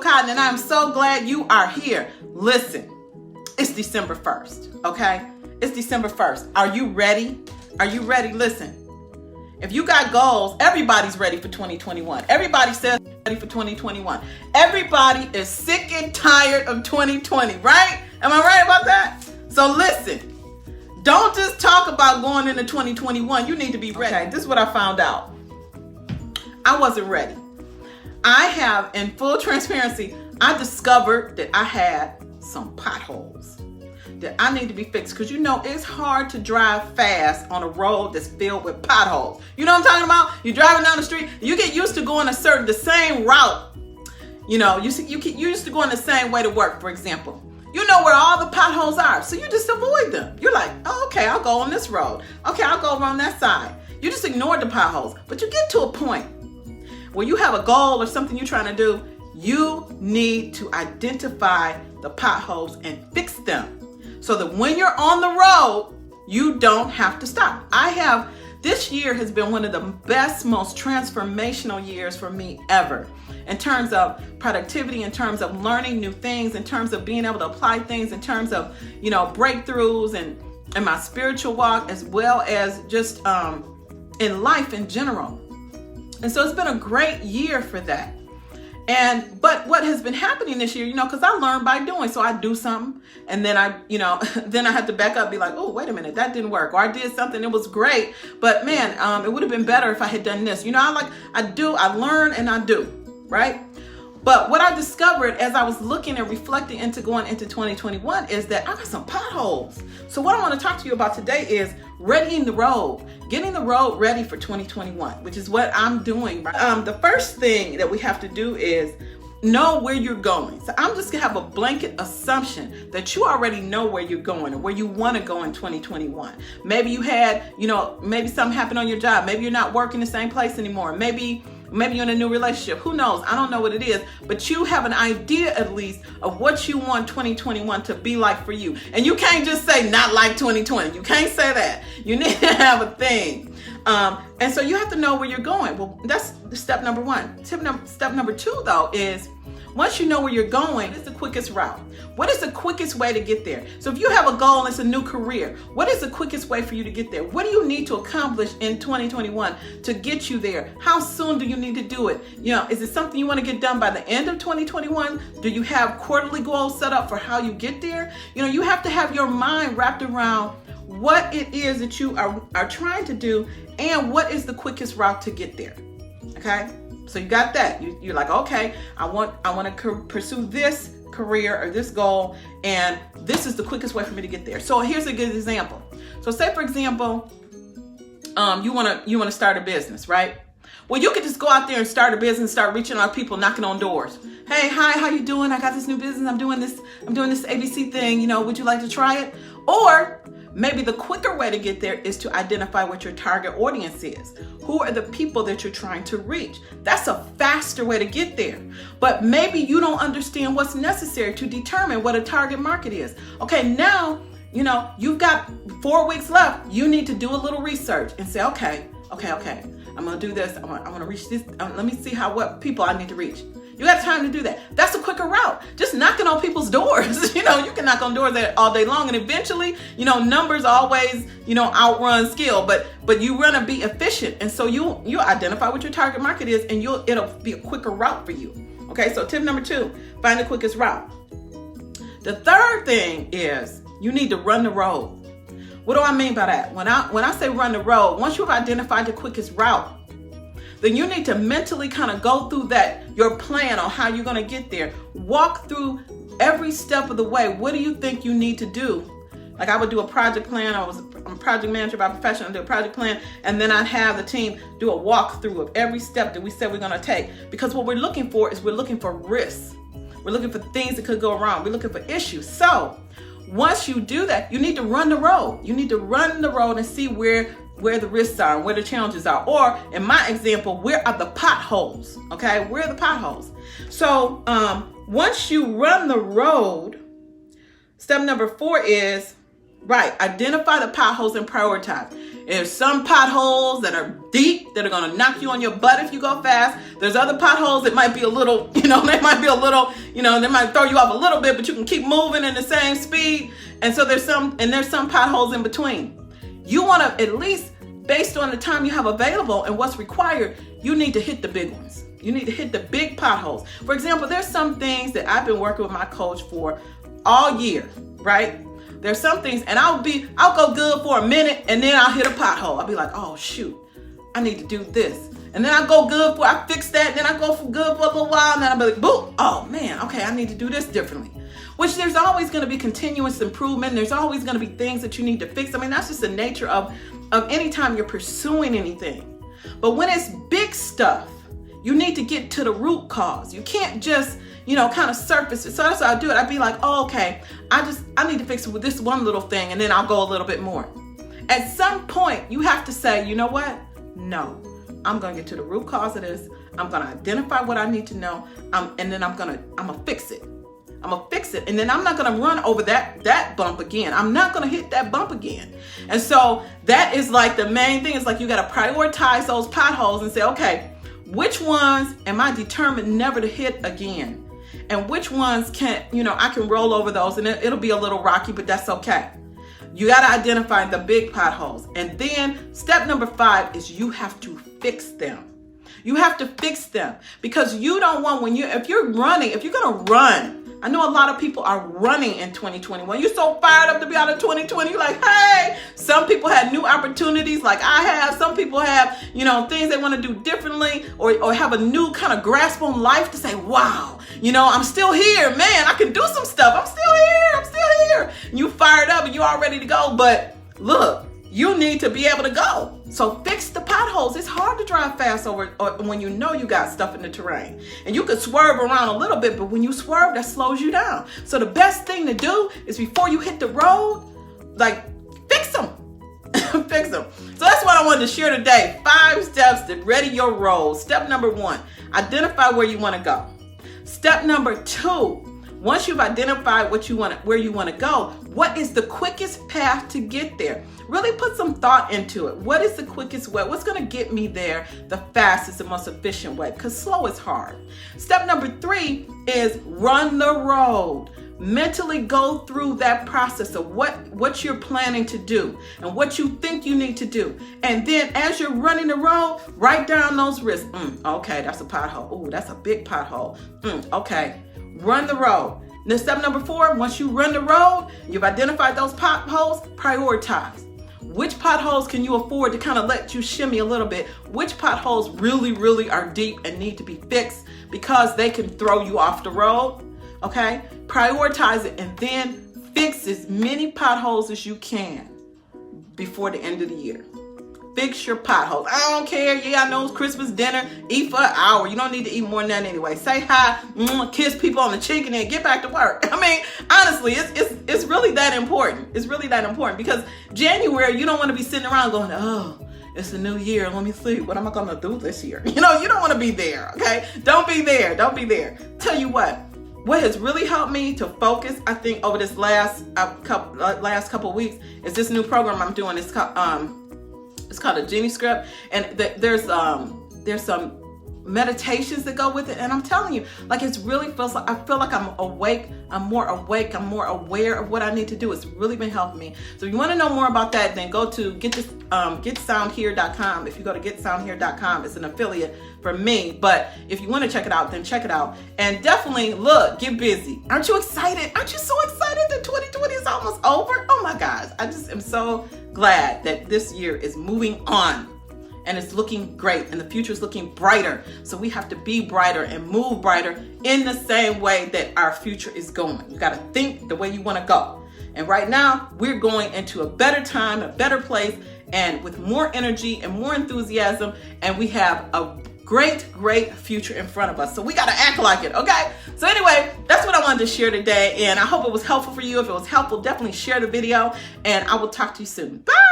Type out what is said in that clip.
Cotton, and I'm so glad you are here. Listen, it's December 1st, okay? It's December 1st. Are you ready? Are you ready? Listen, if you got goals, everybody's ready for 2021. Everybody says ready for 2021. Everybody is sick and tired of 2020, right? Am I right about that? So listen, don't just talk about going into 2021. You need to be ready. Okay, this is what I found out. I wasn't ready. I have, in full transparency, I discovered that I had some potholes that I need to be fixed. Because you know, it's hard to drive fast on a road that's filled with potholes. You know what I'm talking about? You're driving down the street, you get used to going the same route. You know, you used to going the same way to work, for example. You know where all the potholes are, so you just avoid them. You're like, oh, okay, I'll go on this road. Okay, I'll go around that side. You just ignore the potholes. But you get to a point where you have a goal or something you're trying to do, you need to identify the potholes and fix them so that when you're on the road, you don't have to stop. This year has been one of the best, most transformational years for me ever in terms of productivity, in terms of learning new things, in terms of being able to apply things, in terms of, you know, breakthroughs and my spiritual walk, as well as just in life in general. And so it's been a great year for that. But what has been happening this year, you know, because I learned by doing. So I do something and then then I had to back up and be like, oh, wait a minute, that didn't work. Or I did something, it was great. But man, it would have been better if I had done this. You know, I learn and I do, right? But what I discovered as I was looking and reflecting into going into 2021 is that I got some potholes. So what I want to talk to you about today is readying the road, getting the road ready for 2021, which is what I'm doing. The first thing that we have to do is know where you're going. So I'm just gonna have a blanket assumption that you already know where you're going or where you want to go in 2021. Maybe you had, maybe something happened on your job. Maybe you're not working the same place anymore. Maybe you're in a new relationship. Who knows? I don't know what it is, but you have an idea at least of what you want 2021 to be like for you. And you can't just say not like 2020. You can't say that. You need to have a thing. And so you have to know where you're going. Well, that's step number one. Step number two, though, is once you know where you're going, what is the quickest route? What is the quickest way to get there? So if you have a goal and it's a new career, what is the quickest way for you to get there? What do you need to accomplish in 2021 to get you there? How soon do you need to do it? Is it something you want to get done by the end of 2021? Do you have quarterly goals set up for how you get there? You have to have your mind wrapped around what it is that you are trying to do and what is the quickest route to get there. Okay? So you got that. You're like, okay, I want to pursue this career or this goal, and this is the quickest way for me to get there. So here's a good example. So say, for example, you want to start a business, right? Well, you could just go out there and start a business, start reaching out to people, knocking on doors. Hey, hi, how you doing? I got this new business. I'm doing this ABC thing. Would you like to try it? Or maybe the quicker way to get there is to identify what your target audience is. Who are the people that you're trying to reach? That's a faster way to get there. But maybe you don't understand what's necessary to determine what a target market is. Okay, now, you've got 4 weeks left. You need to do a little research and say, okay. I'm going to do this. I want to reach this. Let me see what people I need to reach. You got time to do that. That's a quicker route. Just knocking on people's doors. You can knock on doors all day long, and eventually, numbers always, outrun skill. But you want to be efficient, and so you identify what your target market is, and it'll be a quicker route for you. Okay, so tip number 2, find the quickest route. The third thing is you need to run the road. What do I mean by that? When I say run the road, once you've identified the quickest route, then you need to mentally kind of go through your plan on how you're going to get there. Walk through every step of the way. What do you think you need to do? Like I would do a project plan. I'm a project manager by profession. I do a project plan, and then I'd have the team do a walkthrough of every step that we said we're going to take. Because what we're looking for is we're looking for risks. We're looking for things that could go wrong. We're looking for issues. So once you do that, you need to run the road. You need to run the road and see where the risks are and where the challenges are. Or in my example, where are the potholes? Okay, where are the potholes? So once you run the road, step number 4 is, identify the potholes and prioritize. There's some potholes that are deep that are going to knock you on your butt if you go fast. There's other potholes that might be a little, they might be a little, they might throw you off a little bit, but you can keep moving in the same speed. And so there's some potholes in between. You want to, at least based on the time you have available and what's required, you need to hit the big ones. You need to hit the big potholes. For example, there's some things that I've been working with my coach for all year, right? There's some things, and I'll go good for a minute, and then I'll hit a pothole. I'll be like, oh shoot, I need to do this. And then I go good I fix that, and then I go for good for a little while, and then I'll be like, boom, oh man, okay, I need to do this differently. Which there's always gonna be continuous improvement. There's always gonna be things that you need to fix. I mean, that's just the nature of any time you're pursuing anything. But when it's big stuff, you need to get to the root cause. You can't just, kind of surface it. So that's how I do it. I'd be like, oh, okay, I need to fix it with this one little thing, and then I'll go a little bit more. At some point, you have to say, you know what? No, I'm going to get to the root cause of this. I'm going to identify what I need to know, and then I'm going to fix it. I'm going to fix it, and then I'm not going to run over that bump again. I'm not going to hit that bump again. And so that is like the main thing. Is like you got to prioritize those potholes and say, okay, which ones am I determined never to hit again? And which ones can, I can roll over those, and it'll be a little rocky, but that's okay. You got to identify the big potholes. And then step number 5 is you have to fix them. You have to fix them, because you don't want, if you're going to run, I know a lot of people are running in 2021. You're so fired up to be out of 2020. You're like, hey, some people had new opportunities like I have. Some people have, things they want to do differently, or have a new kind of grasp on life to say, wow, I'm still here, man. I can do some stuff. I'm still here. And you fired up and you're all ready to go. But look, you need to be able to go. So fix the potholes. It's hard to drive fast over when you got stuff in the terrain. And you could swerve around a little bit, but when you swerve, that slows you down. So the best thing to do is before you hit the road, fix them. Fix them. So that's what I wanted to share today. 5 steps to ready your road. Step number 1, identify where you want to go. Step number 2, once you've identified where you want to go, what is the quickest path to get there? Really put some thought into it. What is the quickest way? What's going to get me there the fastest and most efficient way? Because slow is hard. Step number 3 is run the road. Mentally go through that process of what you're planning to do and what you think you need to do. And then as you're running the road, write down those risks. Okay, that's a pothole. Oh, that's a big pothole. Okay, run the road. Then step number 4, once you run the road, you've identified those potholes, prioritize. Which potholes can you afford to kind of let you shimmy a little bit? Which potholes really, really are deep and need to be fixed because they can throw you off the road? Okay, prioritize it and then fix as many potholes as you can before the end of the year. Fix your potholes. I don't care. Yeah, I know it's Christmas dinner. Eat for an hour. You don't need to eat more than that anyway. Say hi, kiss people on the cheek, and then get back to work. I mean, honestly, it's really that important. It's really that important because January, you don't want to be sitting around going, oh, it's a new year. Let me see. What am I going to do this year? You don't want to be there. Okay. Don't be there. Don't be there. Tell you what has really helped me to focus, I think, over this last couple of weeks is this new program I'm doing. It's called a Genie Script, and there's some meditations that go with it. And I'm telling you, it really feels like I feel like I'm awake. I'm more aware of what I need to do. It's really been helping me. So if you want to know more about that, then go to getsoundhere.com. If you go to getsoundhere.com, it's an affiliate for me. But if you want to check it out, then check it out. And definitely get busy. Aren't you excited? Aren't you so excited that 2020 is almost over? Oh my gosh. I just am so glad that this year is moving on. And it's looking great, and the future is looking brighter. So we have to be brighter and move brighter in the same way that our future is going. You got to think the way you want to go. And right now, we're going into a better time, a better place, and with more energy and more enthusiasm. And we have a great, great future in front of us. So we got to act like it, okay? So anyway, that's what I wanted to share today. And I hope it was helpful for you. If it was helpful, definitely share the video. And I will talk to you soon. Bye!